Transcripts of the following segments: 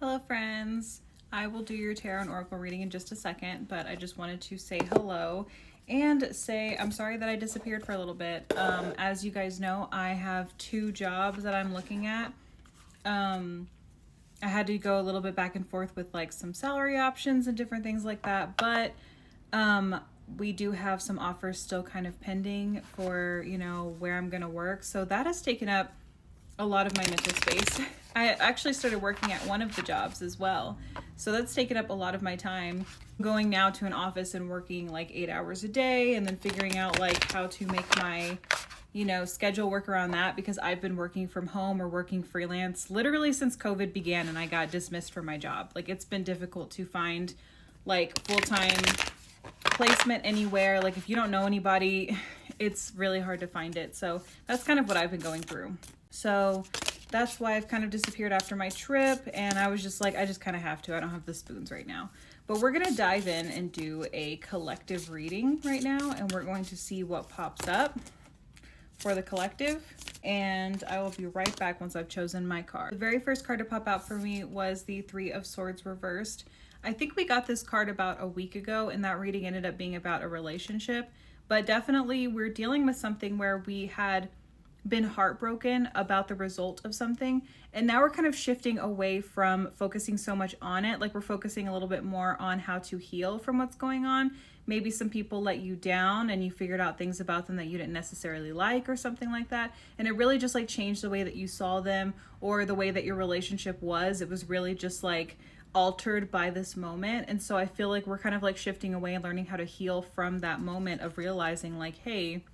Hello friends, I will do your tarot and oracle reading in just a second, but I just wanted to say hello and say I'm sorry that I disappeared for a little bit. As you guys know, I have two jobs that I'm looking at. I had to go a little bit back and forth with like some salary options and different things like that, but we do have some offers still kind of pending for, where I'm going to work. So that has taken up a lot of my mental space. I actually started working at one of the jobs as well. So that's taken up a lot of my time. Going now to an office and working like 8 hours a day and then figuring out like how to make my, schedule work around that, because I've been working from home or working freelance literally since COVID began and I got dismissed from my job. Like it's been difficult to find like full-time placement anywhere. Like if you don't know anybody, it's really hard to find it. So that's kind of what I've been going through. So that's why I've kind of disappeared after my trip, and I was just like, I just kind of have to. I don't have the spoons right now. But we're going to dive in and do a collective reading right now, and we're going to see what pops up for the collective, and I will be right back once I've chosen my card. The very first card to pop out for me was the Three of Swords reversed. I think we got this card about a week ago, and that reading ended up being about a relationship, but definitely we're dealing with something where we had been heartbroken about the result of something, and now we're kind of shifting away from focusing so much on it. Like we're focusing a little bit more on how to heal from what's going on. Maybe some people let you down and you figured out things about them that you didn't necessarily like or something like that, and it really just like changed the way that you saw them or the way that your relationship was. It was really just like altered by this moment. And so I feel like we're kind of like shifting away and learning how to heal from that moment of realizing like, hey,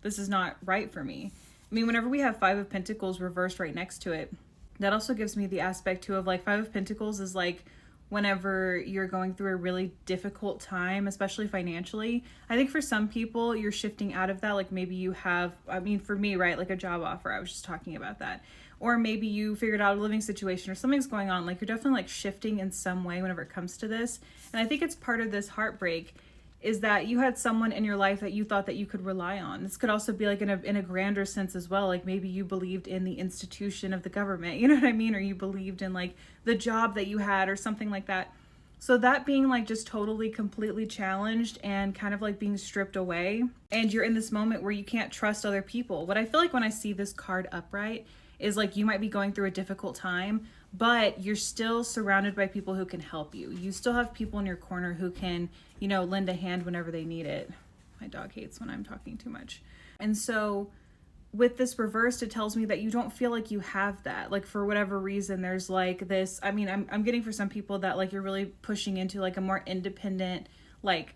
this is not right for me. I mean, whenever we have Five of Pentacles reversed right next to it, that also gives me the aspect too of like Five of Pentacles is like whenever you're going through a really difficult time, especially financially. I think for some people you're shifting out of that. Like maybe you have, I mean, for me, right, like a job offer, I was just talking about that. Or maybe you figured out a living situation or something's going on. Like you're definitely like shifting in some way whenever it comes to this. And I think it's part of this heartbreak is that you had someone in your life that you thought that you could rely on. This could also be like in a grander sense as well. Like maybe you believed in the institution of the government, you know what I mean? Or you believed in like the job that you had or something like that. So that being like just totally, completely challenged and kind of like being stripped away. And you're in this moment where you can't trust other people. What I feel like when I see this card upright is like you might be going through a difficult time, but you're still surrounded by people who can help you. You still have people in your corner who can, lend a hand whenever they need it. My dog hates when I'm talking too much. And so with this reversed, it tells me that you don't feel like you have that. Like for whatever reason, there's like this, I mean, I'm getting for some people that like you're really pushing into like a more independent like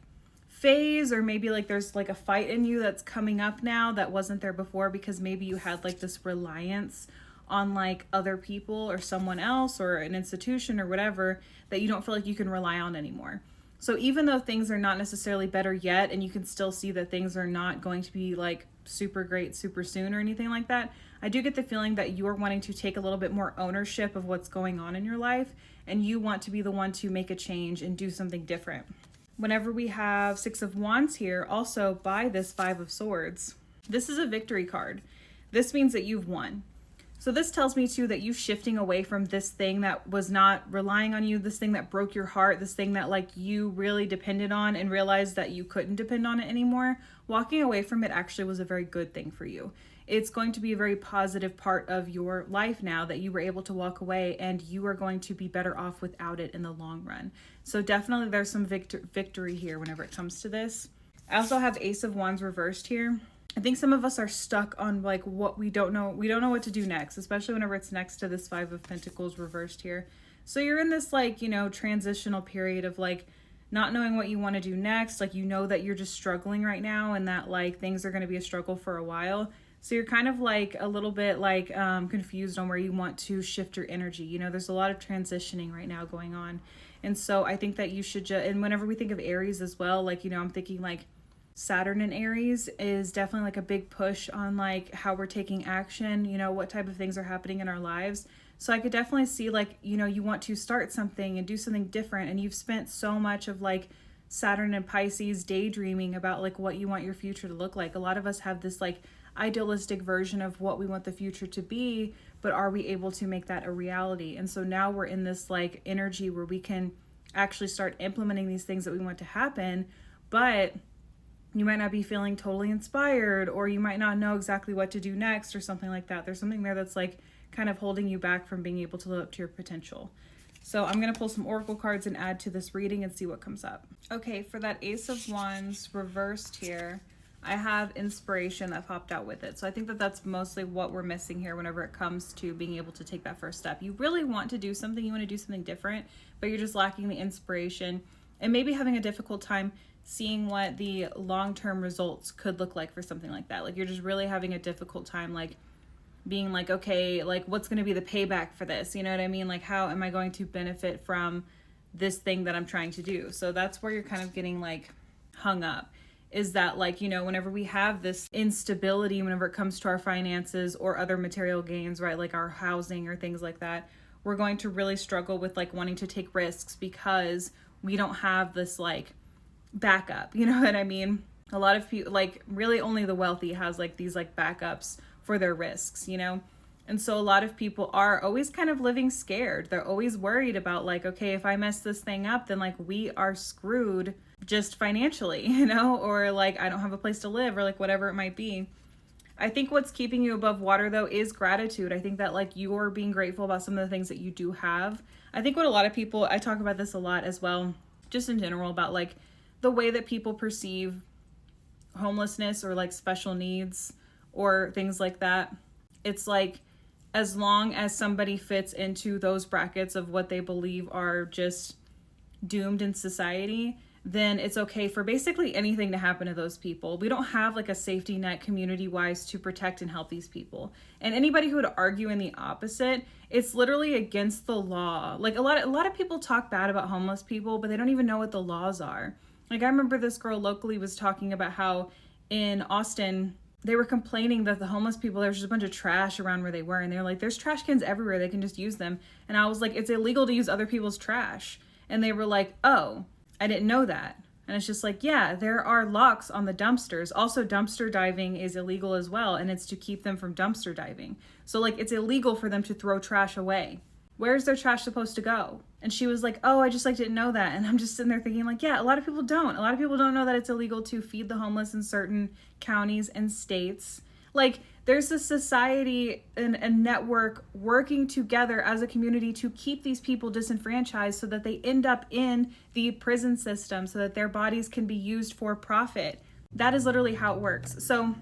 phase, or maybe like there's like a fight in you that's coming up now that wasn't there before, because maybe you had like this reliance on like other people or someone else or an institution or whatever that you don't feel like you can rely on anymore. So even though things are not necessarily better yet, and you can still see that things are not going to be like super great super soon or anything like that, I do get the feeling that you're wanting to take a little bit more ownership of what's going on in your life, and you want to be the one to make a change and do something different. Whenever we have Six of Wands here, also by this Five of Swords, this is a victory card. This means that you've won. So this tells me too that you shifting away from this thing that was not relying on you, this thing that broke your heart, this thing that like you really depended on and realized that you couldn't depend on it anymore. Walking away from it actually was a very good thing for you. It's going to be a very positive part of your life now that you were able to walk away, and you are going to be better off without it in the long run. So definitely there's some victory here whenever it comes to this. I also have Ace of Wands reversed here. I think some of us are stuck on like what we don't know. We don't know what to do next, especially whenever it's next to this Five of Pentacles reversed here. So you're in this like, transitional period of like not knowing what you want to do next. Like, that you're just struggling right now, and that like things are going to be a struggle for a while. So you're kind of like a little bit like confused on where you want to shift your energy. There's a lot of transitioning right now going on. And so I think that you should and whenever we think of Aries as well, like, I'm thinking like Saturn in Aries is definitely like a big push on like how we're taking action, what type of things are happening in our lives. So I could definitely see like, you want to start something and do something different, and you've spent so much of like Saturn and Pisces daydreaming about like what you want your future to look like. A lot of us have this like idealistic version of what we want the future to be, but are we able to make that a reality? And so now we're in this like energy where we can actually start implementing these things that we want to happen, but you might not be feeling totally inspired, or you might not know exactly what to do next or something like that. There's something there that's like kind of holding you back from being able to live up to your potential. So I'm going to pull some oracle cards and add to this reading and see what comes up. Okay, for that Ace of Wands reversed here, I have inspiration that popped out with it. So I think that that's mostly what we're missing here whenever it comes to being able to take that first step. You really want to do something, you want to do something different, but you're just lacking the inspiration and maybe having a difficult time seeing what the long-term results could look like for something like that. Like you're just really having a difficult time like being like, okay, like what's going to be the payback for this? You know what I mean? Like how am I going to benefit from this thing that I'm trying to do? So that's where you're kind of getting like hung up, is that like, you know, whenever we have this instability, whenever it comes to our finances or other material gains, right? Like our housing or things like that, we're going to really struggle with like wanting to take risks because we don't have this like backup, you know what I mean? A lot of people, like really only the wealthy has like these like backups for their risks, you know? And so a lot of people are always kind of living scared. They're always worried about like, okay, if I mess this thing up, then like we are screwed just financially, you know, or like I don't have a place to live or like whatever it might be. I think what's keeping you above water though is gratitude. I think that like you're being grateful about some of the things that you do have. I think what a lot of people, I talk about this a lot as well, just in general about like the way that people perceive homelessness or like special needs or things like that. It's like, as long as somebody fits into those brackets of what they believe are just doomed in society, then it's okay for basically anything to happen to those people. We don't have like a safety net community-wise to protect and help these people. And anybody who would argue in the opposite, it's literally against the law. Like a lot of people talk bad about homeless people, but they don't even know what the laws are. Like I remember this girl locally was talking about how in Austin, they were complaining that the homeless people, there was just a bunch of trash around where they were. And they were like, there's trash cans everywhere. They can just use them. And I was like, it's illegal to use other people's trash. And they were like, oh, I didn't know that. And it's just like, yeah, there are locks on the dumpsters. Also, dumpster diving is illegal as well. And it's to keep them from dumpster diving. So like, it's illegal for them to throw trash away. Where's their trash supposed to go? And she was like, oh, I just like didn't know that. And I'm just sitting there thinking like, yeah, a lot of people don't. A lot of people don't know that it's illegal to feed the homeless in certain counties and states. Like there's a society and a network working together as a community to keep these people disenfranchised so that they end up in the prison system so that their bodies can be used for profit. That is literally how it works. So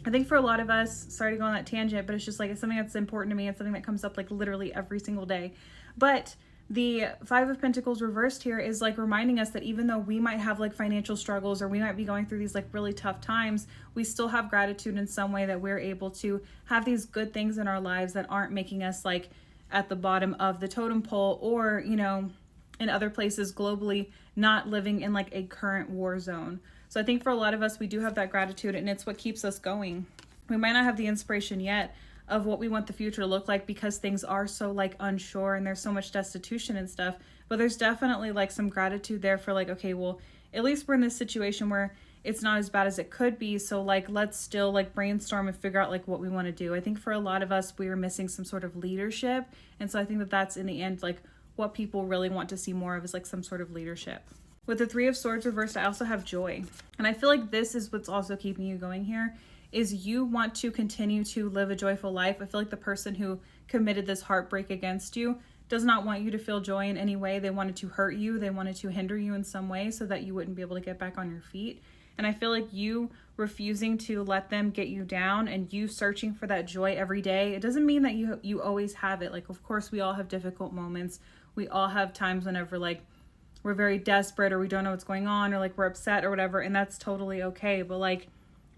I think for a lot of us, sorry to go on that tangent, but it's just like, it's something that's important to me. It's something that comes up like literally every single day. But the Five of Pentacles reversed here is like reminding us that even though we might have like financial struggles or we might be going through these like really tough times, we still have gratitude in some way that we're able to have these good things in our lives that aren't making us like at the bottom of the totem pole or, you know, in other places globally, not living in like a current war zone. So I think for a lot of us, we do have that gratitude and it's what keeps us going. We might not have the inspiration yet of what we want the future to look like because things are so like unsure and there's so much destitution and stuff, but there's definitely like some gratitude there for like, okay, well, at least we're in this situation where it's not as bad as it could be. So like, let's still like brainstorm and figure out like what we want to do. I think for a lot of us, we are missing some sort of leadership. And so I think that that's in the end, like what people really want to see more of is like some sort of leadership. With the Three of Swords reversed, I also have joy. And I feel like this is what's also keeping you going here, is you want to continue to live a joyful life. I feel like the person who committed this heartbreak against you does not want you to feel joy in any way. They wanted to hurt you. They wanted to hinder you in some way so that you wouldn't be able to get back on your feet. And I feel like you refusing to let them get you down and you searching for that joy every day, it doesn't mean that you always have it. Like, of course, we all have difficult moments. We all have times whenever like we're very desperate or we don't know what's going on or like we're upset or whatever, and that's totally okay. But like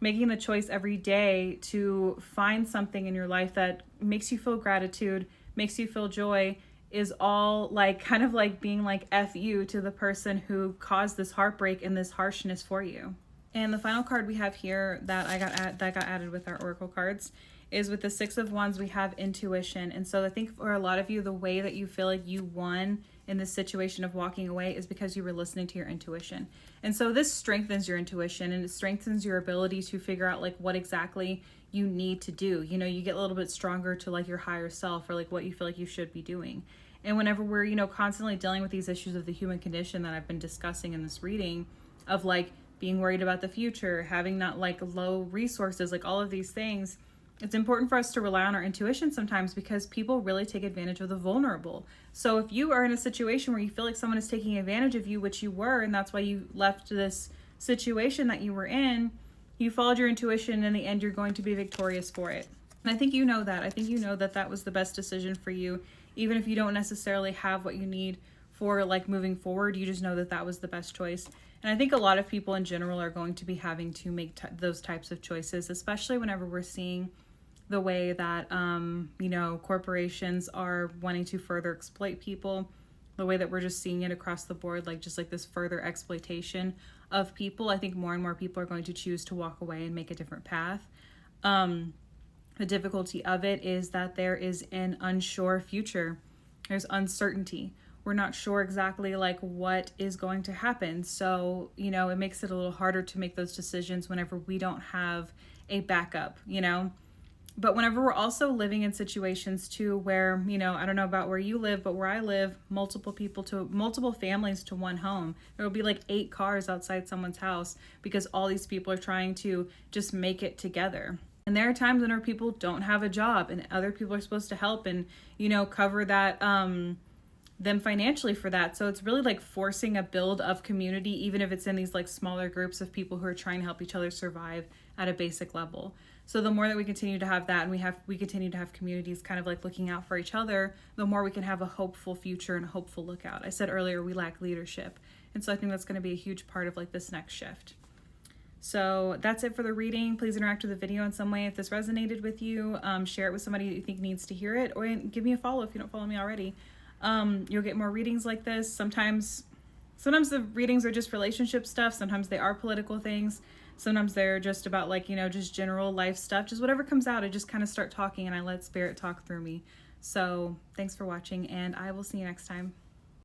making the choice every day to find something in your life that makes you feel gratitude, makes you feel joy, is all like kind of like being like F you to the person who caused this heartbreak and this harshness for you. And the final card we have here that got added with our oracle cards is with the Six of Wands, we have intuition. And so I think for a lot of you, the way that you feel like you won in this situation of walking away is because you were listening to your intuition. And so this strengthens your intuition and it strengthens your ability to figure out like what exactly you need to do. You know, you get a little bit stronger to like your higher self, or like what you feel like you should be doing. And whenever we're, you know, constantly dealing with these issues of the human condition that I've been discussing in this reading, of like being worried about the future, having not like low resources, like all of these things, it's important for us to rely on our intuition sometimes, because people really take advantage of the vulnerable. So if you are in a situation where you feel like someone is taking advantage of you, which you were, and that's why you left this situation that you were in, you followed your intuition, and in the end you're going to be victorious for it. And I think you know that. I think you know that that was the best decision for you. Even if you don't necessarily have what you need for like moving forward, you just know that that was the best choice. And I think a lot of people in general are going to be having to make those types of choices, especially whenever we're seeing the way that, you know, corporations are wanting to further exploit people, the way that we're just seeing it across the board, like just like this further exploitation of people. I think more and more people are going to choose to walk away and make a different path. The difficulty of it is that there is an unsure future. There's uncertainty. We're not sure exactly like what is going to happen. So, you know, it makes it a little harder to make those decisions whenever we don't have a backup, you know. But whenever we're also living in situations too where, you know, I don't know about where you live, but where I live, multiple families to one home. There will be like 8 cars outside someone's house because all these people are trying to just make it together. And there are times when our people don't have a job, and other people are supposed to help and, you know, cover that, them financially for that. So it's really like forcing a build of community, even if it's in these like smaller groups of people who are trying to help each other survive at a basic level. So the more that we continue to have that, and we continue to have communities kind of like looking out for each other, the more we can have a hopeful future and a hopeful lookout. I said earlier, we lack leadership. And so I think that's going to be a huge part of like this next shift. So that's it for the reading. Please interact with the video in some way if this resonated with you. Share it with somebody that you think needs to hear it, or give me a follow if you don't follow me already. You'll get more readings like this. Sometimes the readings are just relationship stuff. Sometimes they are political things. Sometimes they're just about like, you know, just general life stuff. Just whatever comes out, I just kind of start talking and I let spirit talk through me. So thanks for watching, and I will see you next time.